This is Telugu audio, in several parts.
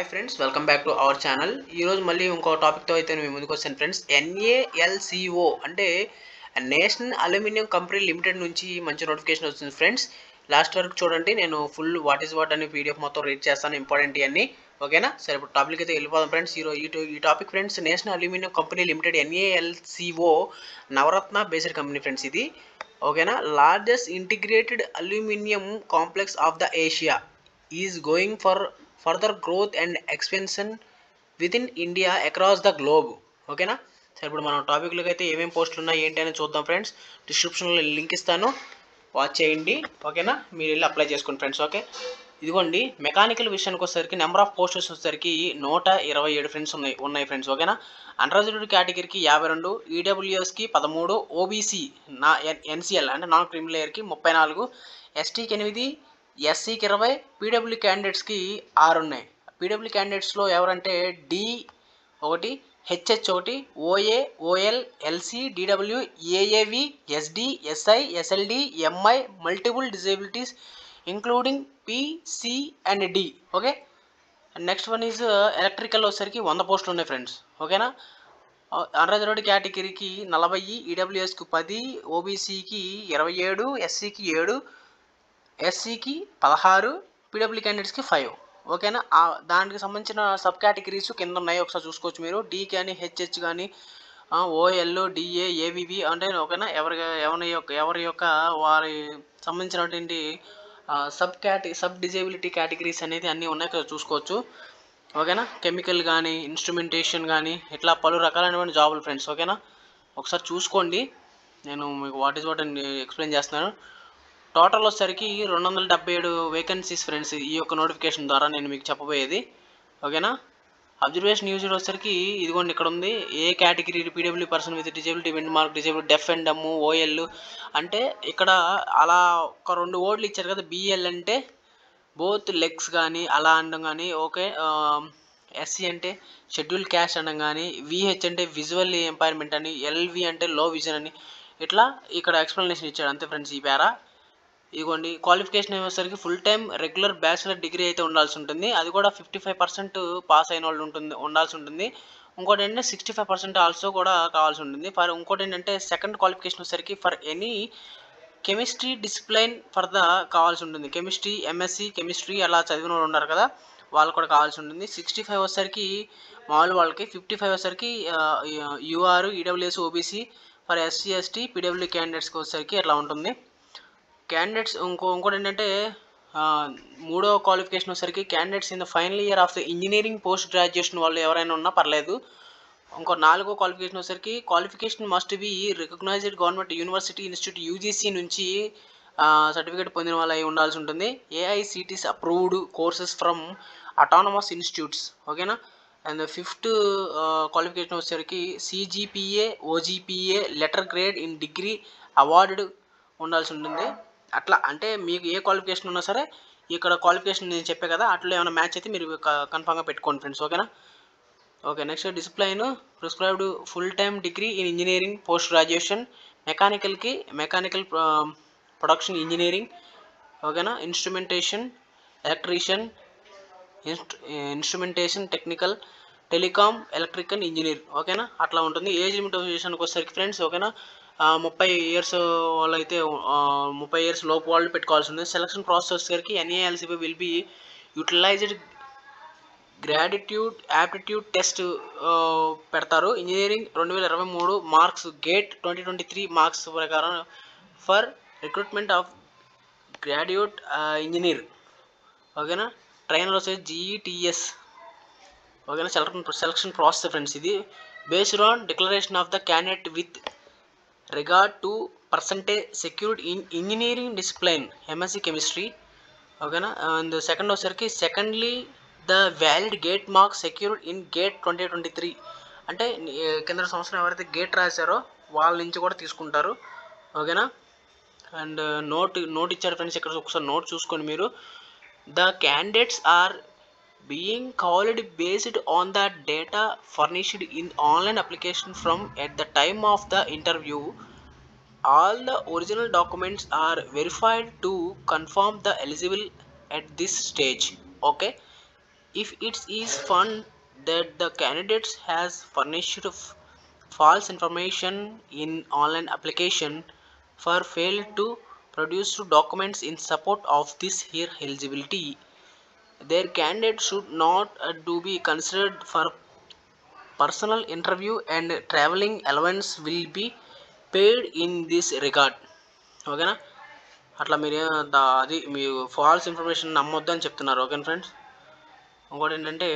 Hi friends, welcome back to our channel. ఈరోజు మళ్ళీ ఇంకో టాపిక్తో అయితే మేము ముందుకు వచ్చాను ఫ్రెండ్స్. NALCO అంటే నేషనల్ అల్యూమినియం కంపెనీ లిమిటెడ్ నుంచి మంచి నోటిఫికేషన్ వస్తుంది ఫ్రెండ్స్. లాస్ట్ వరకు చూడండి, నేను ఫుల్ వాట్ ఈస్ వాట్ అని PDF మొత్తం రీడ్ చేస్తాను, ఇంపార్టెంట్ అన్నీ. ఓకేనా? సరే, ఇప్పుడు టాపిక్ అయితే వెళ్ళిపోదాం ఫ్రెండ్స్. ఈ topic friends, national aluminium company limited NALCO నవరత్న బేస్డ్ కంపెనీ ఫ్రెండ్స్ ఇది. ఓకేనా? Largest integrated aluminium complex of the Asia is going for further growth and expansion within India across the globe. ఓకేనా? సరే, ఇప్పుడు మనం టాపిక్లోకి అయితే ఏమేమి పోస్టులు ఉన్నాయి ఏంటి అని చూద్దాం ఫ్రెండ్స్. డిస్క్రిప్షన్లో లింక్ ఇస్తాను, వాచ్ చేయండి. ఓకేనా? మీరు వెళ్ళి అప్లై చేసుకోండి ఫ్రెండ్స్. ఓకే, ఇదిగోండి. మెకానికల్ విషయానికి వచ్చేసరికి నెంబర్ ఆఫ్ పోస్టర్స్ వచ్చేసరికి 127 ఫ్రెండ్స్ ఉన్నాయి ఫ్రెండ్స్. ఓకేనా? అన్రిజర్వ్డ్ కేటగిరీకి 52, ఈడబ్ల్యూఎస్కి 13, ఓబీసీ NCL అంటే నాన్ క్రిమినల్ లేయర్కి 34, ఎస్టీకి 8, ఎస్సీకి 20, పీడబ్ల్యూ క్యాండిడేట్స్కి 6 ఉన్నాయి. పీడబ్ల్యూ క్యాండిడేట్స్లో ఎవరంటే D 1, HH 1, OA, OL, LC, DW, AAV, SD, SI, SLD, MI, multiple disabilities including P, C and D. Okay, next one is electrical వచ్చేసరికి 100 పోస్టులు ఉన్నాయి ఫ్రెండ్స్. ఓకేనా? అన్రిజర్వ్డ్ కేటగిరీకి 40, ఈడబ్ల్యూఎస్కి 10, ఓబీసీకి 27, ఎస్సీకి 7, ఎస్సీకి 16, పీడబ్ల్యూ క్యాండిడేట్స్కి 5. ఓకేనా? దానికి సంబంధించిన సబ్ కేటగిరీస్ కింద ఉన్నాయి, ఒకసారి చూసుకోవచ్చు మీరు. D కానీ HH కానీ OL, DA, AVV అంటే ఓకేనా, ఎవరి యొక్క వారి సంబంధించినటువంటి సబ్ డిజేబిలిటీ కేటగిరీస్ అనేది అన్నీ ఉన్నాయి, ఇక్కడ చూసుకోవచ్చు. ఓకేనా? కెమికల్ కానీ ఇన్స్ట్రుమెంటేషన్ కానీ ఇట్లా పలు రకాలైనటువంటి జాబులు ఫ్రెండ్స్. ఓకేనా? ఒకసారి చూసుకోండి, నేను మీకు వాట్ ఈస్ వాట్ అని ఎక్స్ప్లెయిన్ చేస్తున్నాను. టోటల్ వచ్చేసరికి 277 వేకెన్సీస్ ఫ్రెండ్స్ ఈ యొక్క నోటిఫికేషన్ ద్వారా నేను మీకు చెప్పబోయేది. ఓకేనా? అబ్జర్వేషన్ యూజ్డ్ వచ్చేసరికి ఇదిగోండి, ఇక్కడ ఉంది. A category PWD person with disability, wind mark, disable, deaf and dumb, OL అంటే ఇక్కడ అలా ఒక 2 వర్డ్లు ఇచ్చారు కదా. BL అంటే బోత్ లెగ్స్ కానీ అలా అనడం కానీ. ఓకే, SC అంటే షెడ్యూల్ క్యాస్ట్ అనడం కానీ, VH అంటే విజువల్ ఎంపైర్మెంట్ అని, LV అంటే లో విజన్ అని. ఇట్లా ఇక్కడ ఎక్స్ప్లెనేషన్ ఇచ్చాడు అంతే ఫ్రెండ్స్ ఈ పేరా. ఇదిగోండి, క్వాలిఫికేషన్ వచ్చేసరికి full time regular bachelor degree అయితే ఉండాల్సి ఉంటుంది. అది కూడా 55% పాస్ అయిన వాళ్ళు ఉండాల్సి ఉంటుంది. ఇంకోటి ఏంటంటే 65% ఆల్సో కూడా కావాల్సి ఉంటుంది. ఇంకోటి ఏంటంటే సెకండ్ క్వాలిఫికేషన్ వచ్చేసరికి for any chemistry discipline for the కావాల్సి ఉంటుంది. కెమిస్ట్రీ, MSc కెమిస్ట్రీ అలా చదివిన వాళ్ళు ఉన్నారు కదా, వాళ్ళు కూడా కావాల్సి ఉంటుంది. 65 వచ్చేసరికి మామూలు వాళ్ళకి, 55 వచ్చేసరికి UR, EWS, OBC for SC, ST, PW క్యాండిడేట్స్కి వచ్చేసరికి అట్లా ఉంటుంది. క్యాండిడేట్స్ ఇంకోటి ఏంటంటే మూడో క్వాలిఫికేషన్ వచ్చేసరికి candidates in the final year of the engineering post graduation వాళ్ళు ఎవరైనా ఉన్నా పర్లేదు. ఇంకో నాలుగో క్వాలిఫికేషన్ వచ్చేసరికి qualification must be recognised government university institute UGC నుంచి సర్టిఫికేట్ పొందిన వాళ్ళు అయి ఉండాల్సి ఉంటుంది. AICTS approved courses from autonomous institutes. ఓకేనా? అండ్ ఫిఫ్త్ క్వాలిఫికేషన్ వచ్చేసరికి CGPA, OGPA letter grade in degree award ఉండాల్సి ఉంటుంది. అట్లా అంటే మీకు ఏ క్వాలిఫికేషన్ ఉన్నా సరే ఇక్కడ క్వాలిఫికేషన్ నేను చెప్పే కదా, అట్లా ఏమైనా మ్యాచ్ అయితే మీరు కన్ఫామ్గా పెట్టుకోండి ఫ్రెండ్స్. ఓకేనా? Okay, next discipline prescribed full time degree in engineering post graduation. Mechanical production engineering. ఓకేనా? Instrumentation, electrician, instrumentation technical, telecom, electrical engineer. ఓకేనా? అట్లా ఉంటుంది. ఏజ్ లిమిట్ విషయానికి వచ్చేసరికి ఫ్రెండ్స్, ఓకేనా, 30 ఇయర్స్ వాళ్ళు అయితే 30 ఇయర్స్ లోపు వాళ్ళు పెట్టుకోవాల్సి ఉంది. సెలక్షన్ ప్రాసెస్ వచ్చేసరికి NALCO will be utilised gratitude aptitude test పెడతారు. ఇంజనీరింగ్ 2023 మార్క్స్, గేట్ 2023 మార్క్స్ ప్రకారం for recruitment of graduate engineer. ఓకేనా? ట్రైనర్ వచ్చేసి GETS. ఓకేనా? సెలక్షన్ ప్రాసెస్ ఫ్రెండ్స్ ఇది based on declaration of the candidate with regard to percentage secured in engineering discipline MSc chemistry. ఓకేనా? అండ్ సెకండ్ వచ్చేసరికి secondly the valid GATE marks secured in GATE 2023 అంటే కింద సంవత్సరం ఎవరైతే గేట్ రాశారో వాళ్ళ నుంచి కూడా తీసుకుంటారు. ఓకేనా? అండ్ నోట్ ఇచ్చారు ఫ్రెండ్స్, ఇక్కడ ఒకసారి నోట్ చూసుకోండి మీరు. The candidates are being called based on the data furnished in online application from at the time of the interview. All the original documents are verified to confirm the eligible at this stage. Okay, if it is found that the candidates has furnished false information in online application for failed to produce documents in support of this here eligibility, their candidate should not to be considered for personal interview and traveling allowance will be paid in this regard. ఓకేనా, అట్లా మీరు అది మీ ఫాల్స్ ఇన్ఫర్మేషన్ నమ్మొద్దని చెప్తున్నారు. ఓకేనా ఫ్రెండ్స్. ఇంకోటి ఏంటంటే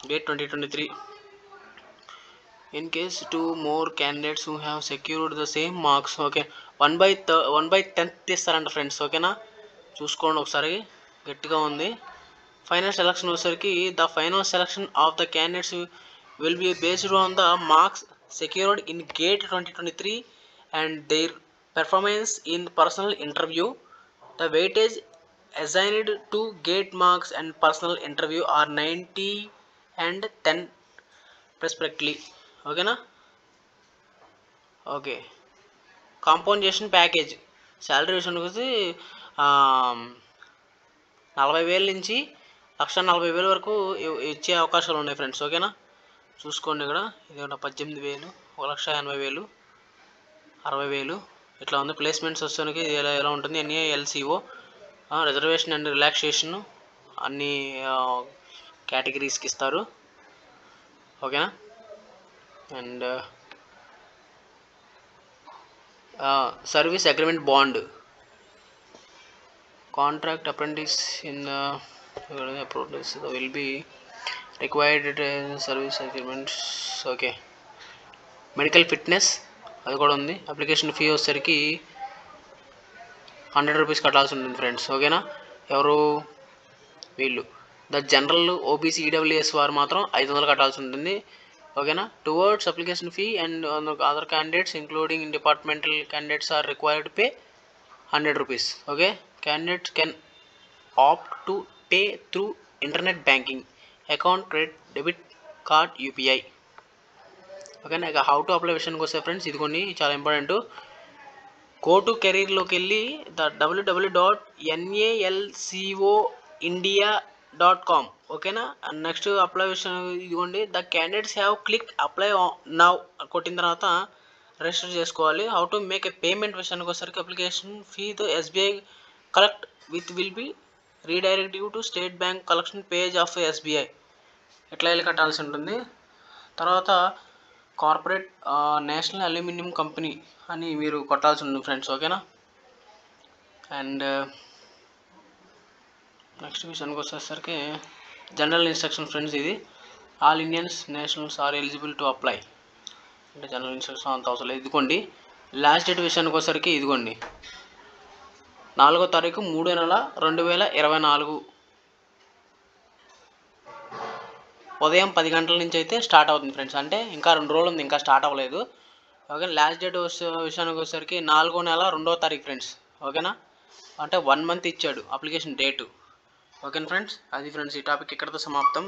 gate 2023 in case two more candidates who have secured the same marks, okay 1/10 తీస్తారంట ఫ్రెండ్స్. ఓకేనా, చూసుకోండి ఒకసారి, గట్టిగా ఉంది. ఫైనల్ సెలక్షన్ వచ్చేసరికి the final selection of the candidates will be based on the marks secured in GATE 2023 and their performance in personal interview. The weightage assigned to GATE marks and personal interview are 90 and 10 respectively. ఓకేనా. ఓకే, కాంపౌండేషన్ ప్యాకేజ్ శాలరీ విషయానికి వస్తే 40,000 నుంచి 1,40,000 వరకు ఇచ్చే అవకాశాలు ఉన్నాయి ఫ్రెండ్స్. ఓకేనా, చూసుకోండి. ఇక్కడ ఇది 18,000, 1,80,000, 60,000 ఇట్లా ఉంది. ప్లేస్మెంట్స్ వచ్చేసరికి ఎలా ఉంటుంది, NALCO రిజర్వేషన్ అండ్ రిలాక్సేషన్ అన్ని కేటగిరీస్కి ఇస్తారు. ఓకేనా. And service agreement bond contract apprentice in apprentice will be required service agreements. Okay, medical fitness అది కూడా ఉంది. అప్లికేషన్ ఫీ వచ్చేసరికి 100 రూపీస్ కట్టాల్సి ఉంటుంది ఫ్రెండ్స్. ఓకేనా, ఎవరు వీళ్ళు ద జనరల్ OBC EWS వారు మాత్రం 500 కట్టాల్సి ఉంటుంది. ఓకేనా. Towards application fee and other candidates including departmental candidates are required pay 100 rupees. Okay, candidates can opt to pay through internet banking account, credit, debit card, UPI. ఓకేనా. ఇక హౌ టు అప్లై విషయానికి వస్తే ఫ్రెండ్స్, ఇదిగోండి చాలా ఇంపార్టెంట్. గో టు కెరీర్లోకి వెళ్ళి www.nalcoindia.com. ఓకేనా. అండ్ నెక్స్ట్ అప్లై విషయం ఇదిగోండి, the candidates have click apply now కొట్టిన తర్వాత రిజిస్టర్ చేసుకోవాలి. How to make a payment విషయానికి వచ్చేసరికి అప్లికేషన్ ఫీ తో SBI collect will be redirect you to state bank collection page of SBI. ఎట్లా వెళ్ళి కట్టాల్సి ఉంటుంది. తర్వాత కార్పొరేట్ నేషనల్ అల్యూమినియం కంపెనీ అని మీరు కొట్టాల్సి ఉంటుంది ఫ్రెండ్స్. ఓకేనా. అండ్ నెక్స్ట్ విషయానికి వచ్చేసరికి జనరల్ ఇన్స్ట్రక్షన్ ఫ్రెండ్స్, ఇది all Indians nationals are eligible to apply అంటే జనరల్ ఇన్స్ట్రక్షన్ అంత అవసరం లేదు. ఇదిగోండి లాస్ట్ డేట్ విషయానికి వచ్చేసరికి ఇదిగోండి 4వ తారీఖు 3వ నెల 2024 ఉదయం 10 గంటల నుంచి అయితే స్టార్ట్ అవుతుంది ఫ్రెండ్స్. అంటే ఇంకా 2 రోజులు ఉంది, ఇంకా స్టార్ట్ అవ్వలేదు. ఓకే, లాస్ట్ డేట్ విషయానికి వచ్చేసరికి 4వ నెల 2వ తారీఖు ఫ్రెండ్స్. ఓకేనా, అంటే 1 మంత్ ఇచ్చాడు అప్లికేషన్ డేటు. ఓకేనా ఫ్రెండ్స్, అది ఫ్రెండ్స్ ఈ టాపిక్ ఇక్కడితో సమాప్తం.